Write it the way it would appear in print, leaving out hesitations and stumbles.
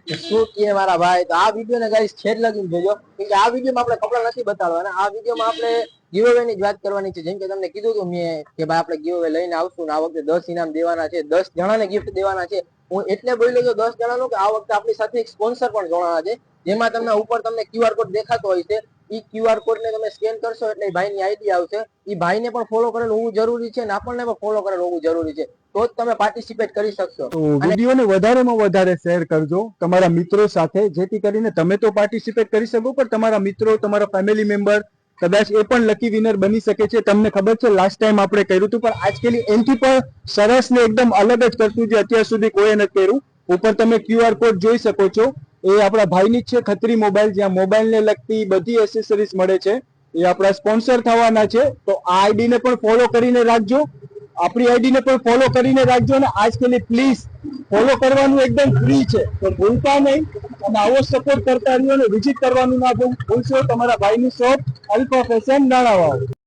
શું કે મારા ભાઈ, તો આ વિડીયો ને ગાઈસ છેડ લગીને જોજો, કેમ કે આ વિડીયોમાં આપણે કપડા નથી બતાડવાના. આ વિડીયોમાં આપણે ગીવ અવે ની જ વાત કરવાની છે. જેમ કે તમને કીધું હતું મેં કે ભાઈ આપણે ગીવ અવે લઈને આવશું ને આ વખતે 10 ઇનામ દેવાના છે, 10 જણાને ગિફ્ટ દેવાના છે. હું એટલે બોલ્યો તો 10 જણાનું કે આ વખતે આપણી સાથે એક સ્પોન્સર પણ જોડાણા છે, જેમાં તમને ઉપર તમને QR કોડ દેખાતો હોય છે. ઈ QR કોડ ને તમે સ્કેન કરશો એટલે ભાઈની આઈડી આવશે. ઈ ભાઈને પણ ફોલો કરેલું હોવું જરૂરી છે ને આપણને પણ ફોલો કરેલું હોવું જરૂરી છે, તો જ તમે પાર્ટિસિપેટ કરી શકશો. તો વિડીયોને વધારેમાં વધારે શેર કરજો તમારા મિત્રો સાથે, જેથી કરીને તમે તો પાર્ટિસિપેટ કરી શકો પણ તમારા મિત્રો, તમારા ફેમિલી મેમ્બર કદાચ એ પણ લકી વિનર બની શકે છે. તમને ખબર છે લાસ્ટ ટાઈમ આપણે કર્યું હતું, પણ આજકાલ એનથી પણ સરસ ને એકદમ અલગ જ કરતું જે અત્યાર સુધી કોઈએ નથી કર્યું. ઉપર તમે QR કોડ જોઈ શકો છો, એ આપણા ભાઈની જ છે, ખત્રી મોબાઈલ, જ્યાં મોબાઈલ ને લગતી બધી એસેસરીઝ મળે છે. એ આપણા સ્પોન્સર થવાના છે. તો આ આઈડી ને પણ ફોલો કરીને રાખજો, આપણી આઈડી ને પણ ફોલો કરીને રાખજો. અને આજકાલ પ્લીઝ ફોલો કરવાનું એકદમ ફ્રી છે, તો ભૂલતા નહીં. અને આવો સપોર્ટ કરતા રહ્યો અને વિઝિટ કરવાનું ના ભૂલશો તમારા ભાઈની શોપ અલ્ફા ફેશન નાણાવાવ.